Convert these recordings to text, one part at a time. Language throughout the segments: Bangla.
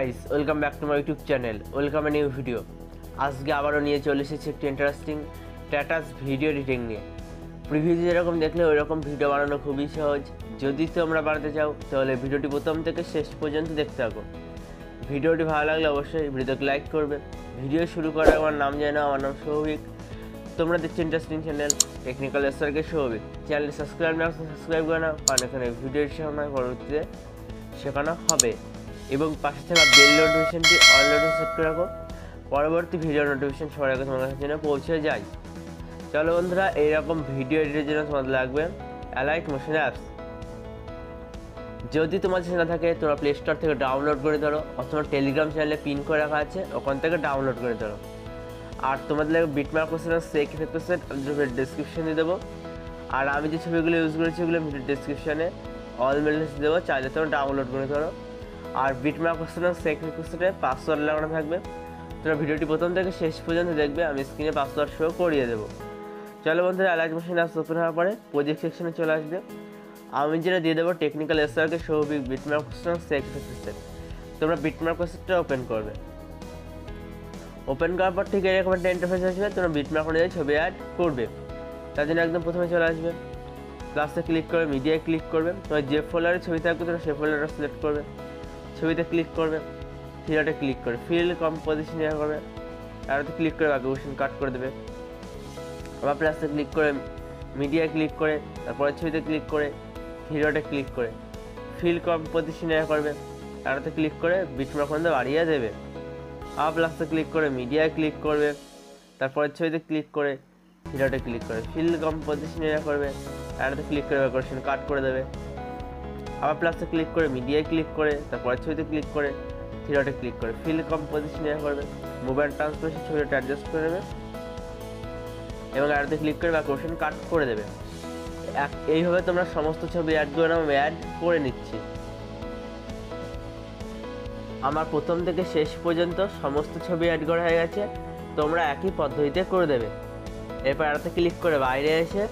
Guys, welcome back to my YouTube channel. Welcome a new video. আজকে আবারও নিয়ে চলে এসেছি একটি ইন্টারেস্টিং স্ট্যাটাস ভিডিও এডিটিং নিয়ে। প্রিভিউতে যেরকম দেখলে ওই রকম ভিডিও বানানো খুবই সহজ। যদি তোমরা বানাতে চাও তাহলে ভিডিওটি প্রথম থেকে শেষ পর্যন্ত দেখতে থাকো। ভিডিওটি ভালো লাগলে অবশ্যই ভিডিওকে লাইক করবে। ভিডিও শুরু করার আমার নাম জানো, আমার নাম সৌভিক। তোমরা দেখছো interesting channel technical SRK Souvik. চ্যানেলটি সাবস্ক্রাইব না সাবস্ক্রাইব করে নাও, কারণ এখানে ভিডিও সামনে পরবর্তীতে শেখানো হবে। এবং পাশে থাকা বেল নোটিফিকেশনটি অল নোটিফিকেশন সেট করে রাখো, পরবর্তী ভিডিও নোটিফিকেশন সবার আগে তোমার কাছে যেন পৌঁছে যায়। চলো বন্ধুরা, এইরকম ভিডিও এডিটের জন্য তোমাদের লাগবে অ্যালাইট মোশন অ্যাপস। যদি তোমার কাছে না থাকে তোমরা প্লে স্টোর থেকে ডাউনলোড করে ধরো, অথবা টেলিগ্রাম চ্যানেলে পিন করে রাখা আছে, ওখান থেকে ডাউনলোড করে ধরো। আর তোমাদের লাগবে বিটমার্ক কোশ্চেন আর সেক ইফেক্ট কোশ্চেন, ডিসক্রিপশন দিয়ে দেবো। আর আমি যে ছবিগুলো ইউজ করেছি ওগুলো ভিডিও ডিসক্রিপশনে অল মেলস দেবো, চাইলে তোমরা ডাউনলোড করে ধরো। আর বিটমার্ক কোশ্চেন আর সেক ইফেক্ট কোশ্চেনে পাসওয়ার্ড লাগানো থাকবে। তোমরা ভিডিওটি প্রথম থেকে শেষ পর্যন্ত দেখবে, আমি স্ক্রিনে পাসওয়ার্ড শো করিয়ে দেবো। চলো বন্ধুরা, অ্যালাইট মোশন অ্যাপস ওপেন হওয়ার পরে প্রজেক্ট সেকশনে চলে আসবে। আমি যেটা দিয়ে দেবো টেকনিক্যাল এসআরকে সৌভিক বিটমার্ক কোশ্চেন আর সেক ইফেক্ট কোশ্চেন। তোমরা বিটমার্ক কোশ্চেনটা ওপেন করবে। ওপেন করার পর ঠিক এরকম একটা ইন্টারফেস আসবে। তোমরা বিটমার্ক অনুযায়ী ছবি অ্যাড করবে। তার জন্য একদম প্রথমে চলে আসবে, প্লাসে ক্লিক করে মিডিয়ায় ক্লিক করবে। তোমার যে ফোল্ডারে ছবি থাকবে তোমরা সেই ফোল্ডারটা সিলেক্ট করবে, ছবিতে ক্লিক করবে, থ্রিডটে ক্লিক করে ফিল কম্পোজিশন ইয়ে করবে, আরতে ক্লিক করে কম্পোজিশন কাট করে দেবে। আবার প্লাসে ক্লিক করে মিডিয়ায় ক্লিক করে তারপরে ছবিতে ক্লিক করে থ্রিডটে ক্লিক করে ফিল কম্পোজিশন ইয়ে করবে, আরতে ক্লিক করে বিটমার্ক মধ্যে বাড়িয়ে দেবে। আবার প্লাসে ক্লিক করে মিডিয়ায় ক্লিক করবে, তারপরে ছবিতে ক্লিক করে থ্রিডটে ক্লিক করে ফিল কম্পোজিশন ইয়ে করবে, আরতে ক্লিক করে কম্পোজিশন কাট করে দেবে। আবার প্লাসে ক্লিক করে মিডিয়ায় ক্লিক করে তারপরে ছবিতে ক্লিক করে থ্রিডটে ক্লিক করে ফিল কম্পোজিশন ইয়ে করবে, মুভ অ্যান্ড ট্রান্সফরমেশন ছবিটা অ্যাডজাস্ট করে নেবে এবং আরতে ক্লিক করে কম্পোজিশন কাট করে দেবে। এইভাবে তোমরা সমস্ত ছবি অ্যাড করে নাও। আমি অ্যাড করে নিচ্ছি। আমার প্রথম থেকে শেষ পর্যন্ত সমস্ত ছবি অ্যাড করা হয়ে গেছে। তোমরা একই পদ্ধতিতে করে দেবে। এরপর আরতে ক্লিক করে বাইরে এসে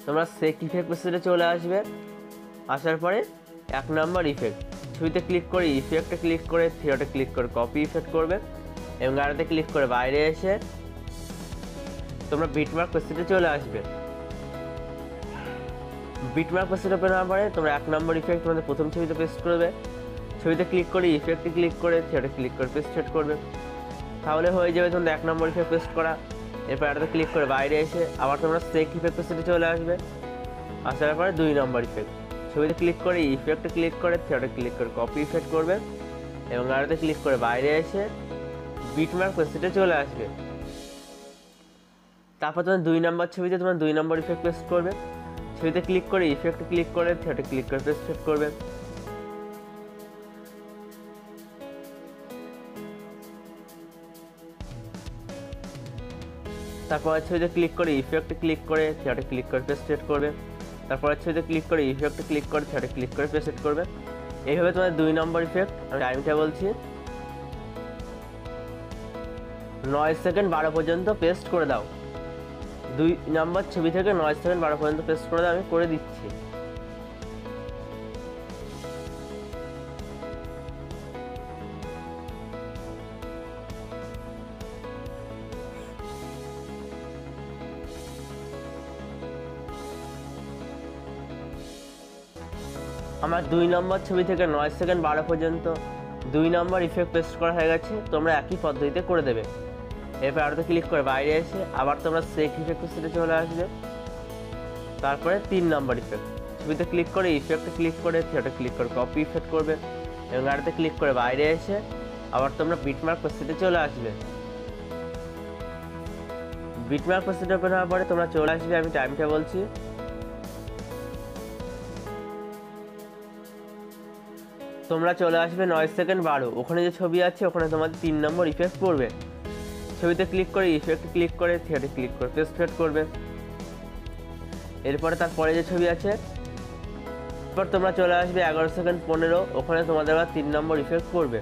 তোমরা সেক ইফেক্ট কোশ্চেনে চলে আসবে। আসার পরে 1 নম্বর ইফেক্ট, ছবিতে ক্লিক করে ইফেক্টে ক্লিক করে থ্রিডটে ক্লিক করে কপি ইফেক্ট করবে এবং আরতে ক্লিক করে বাইরে এসে তোমরা বিটমার্ক কোশ্চেনে চলে আসবে। বিটমার্ক কোশ্চেন ওপেন হওয়ার পরে তোমরা 1 নম্বর ইফেক্ট তোমাদের প্রথম ছবিতে পেস্ট করবে, ছবিতে ক্লিক করে ইফেক্টে ক্লিক করে থ্রিডটে ক্লিক করে পেস্ট করবে। তাহলে হয়ে যাবে তোমাদের 1 নম্বর ইফেক্ট পেস্ট করা। এরপর আরতে ক্লিক করে বাইরে এসে আবার তোমরা সেক ইফেক্ট কোশ্চেনে চলে আসবে। আসার পরে 2 নম্বর ইফেক্ট, ছবিতে ক্লিক করে ইফেক্টে ক্লিক করে থ্রিডটে ক্লিক করে কপি ইফেক্ট করবে এবং আরতে ক্লিক করে বাইরে এসে বিটমার্ক কোশ্চেনে চলে আসবে। তারপর তোমার 2 নম্বর ছবিতে তোমার 2 নম্বর ইফেক্ট পেস্ট করবে, ছবিতে ক্লিক করে ইফেক্টে ক্লিক করে থ্রিডটে ক্লিক করে পেস্ট করবে। তারপর ছবিতে ক্লিক করে ইফেক্টে ক্লিক করে থ্রিডটে ক্লিক করে পেস্ট করবে। তারপর ছবিতে ক্লিক করে ইফেক্টে ক্লিক করে থ্রিডটে ক্লিক করে পেস্ট করবে। এইভাবে তোমাদের 2 নম্বর ইফেক্ট, আমি টাইমটা বলছি 9 সেকেন্ড 12 পর্যন্ত পেস্ট করে দাও। 2 নম্বর ছবি থেকে 9 সেকেন্ড 12 পর্যন্ত পেস্ট করে দাও। আমি করে দিচ্ছি। আমার 2 নম্বর ছবি থেকে 9 সেকেন্ড 12 পর্যন্ত 2 নম্বর ইফেক্ট পেস্ট করা হয়ে গেছে। তোমরা একই পদ্ধতিতে করে দেবে। এরপর আরতে ক্লিক করে বাইরে এসে আবার তোমরা সেক ইফেক্ট কোশ্চেনে চলে আসবে। তারপরে 3 নম্বর ইফেক্ট, ছবিতে ক্লিক করে ইফেক্টে ক্লিক করে থ্রিডটে ক্লিক করে কপি ইফেক্ট করবে এবং আরতে ক্লিক করে বাইরে এসে আবার তোমরা বিটমার্ক কোশ্চেনে চলে আসবে। বিটমার্ক কোশ্চেনে ওপেন হওয়ার পরে তোমরা চলে আসবে, আমি টাইমটা বলছি তোমরা চলে আসবে 9 সেকেন্ড 12। ওখানে যে ছবি আছে ওখানে তোমাদের 3 নম্বর ইফেক্ট পড়বে। ছবিতে ক্লিক করে ইফেক্টে ক্লিক করে থ্রিডটে ক্লিক করে পেস্ট করবে। এরপরে তারপরে যে ছবি আছে এরপর তোমরা চলে আসবে 11 সেকেন্ড 15। ওখানে তোমাদের আবার 3 নম্বর ইফেক্ট পড়বে।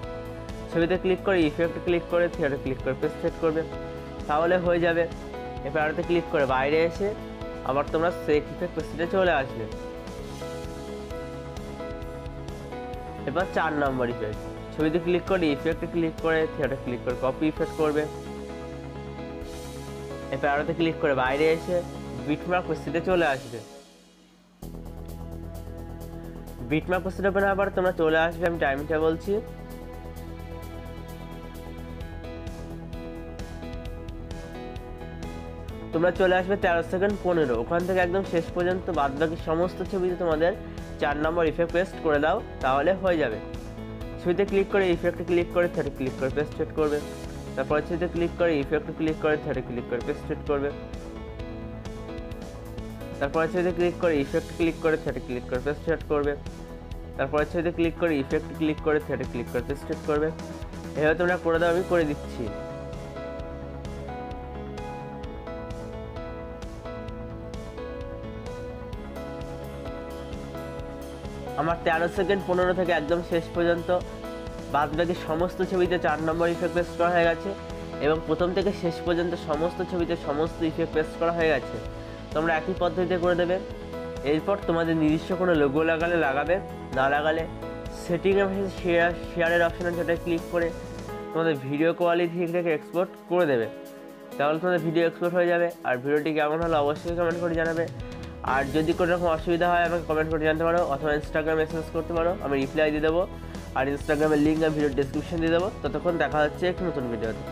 ছবিতে ক্লিক করে ইফেক্টে ক্লিক করে থ্রিডটে ক্লিক করে পেস্ট করবে। তাহলে হয়ে যাবে। এরপর আরতে ক্লিক করে বাইরে এসে আবার তোমরা সেক ইফেক্ট কোশ্চেনে চলে আসবে। এবার 4 নম্বর ইফেক্ট, ছবিতে ক্লিক করে ইফেক্টে ক্লিক করে থিয়েটারে ক্লিক করে কপি ইফেক্ট করবে। এবার আরোতে ক্লিক করে বাইরে এসে বিটম্যাপ প্রসেসে চলে আসবে। বিটম্যাপ প্রসেসে ওপেন হওয়ার পর তোমরা চলে আসবে, আমি টাইমটা বলছি, তোমরা চলে আসবে 13 সেকেন্ড 15। ওখান থেকে একদম শেষ পর্যন্ত বাদবাকি সমস্ত ছবিতে তোমাদের 4 নম্বর ইফেক্ট পেস্ট করে দাও, তাহলে হয়ে যাবে। ছবিতে ক্লিক করে ইফেক্টে ক্লিক করে থিয়েটারে ক্লিক করে পেস্ট সেট করবে। তারপরে ছবিতে ক্লিক করে ইফেক্টে ক্লিক করে থিয়েটারে ক্লিক করে পেস্ট সেট করবে। তারপরে ছবিতে ক্লিক করে ইফেক্ট ক্লিক করে থিয়েটারে ক্লিক করে পেস্ট সেট করবে। তারপরে ছবিতে ক্লিক করে ইফেক্ট ক্লিক করে থিয়েটারে ক্লিক করে পেস্ট সেট করবে। এভাবে তোমরা করে দাও, আমি করে দিচ্ছি। আমার 13 সেকেন্ড 15 থেকে একদম শেষ পর্যন্ত বাদবাকি সমস্ত ছবিতে 4 নম্বর ইফেক্ট পেস্ট করা হয়ে গেছে এবং প্রথম থেকে শেষ পর্যন্ত সমস্ত ছবিতে সমস্ত ইফেক্ট পেস্ট করা হয়ে গেছে। তোমরা একই পদ্ধতিতে করে দেবে। এরপর তোমাদের নিজস্ব কোনো লোগো লাগালে লাগাবে, না লাগালে সেটিংয়ে শেয়ারের অপশন আছে, সেটা ক্লিক করে তোমাদের ভিডিও কোয়ালিটি থেকে এক্সপোর্ট করে দেবে, তাহলে তোমাদের ভিডিও এক্সপোর্ট হয়ে যাবে। আর ভিডিওটি কেমন হলো অবশ্যই কমেন্ট করে জানাবে। আর যদি কোনো রকম অসুবিধা হয় আমাকে কমেন্ট করে জানতে পারো, অথবা ইনস্টাগ্রামে মেসেজ করতে পারো, আমি রিপ্লাই দিয়ে দেবো। আর ইনস্টাগ্রামের লিঙ্ক আমি ভিডিও ডেসক্রিপশন দিয়ে দেবো। ততক্ষণ দেখা হচ্ছে একটি নতুন ভিডিওতে।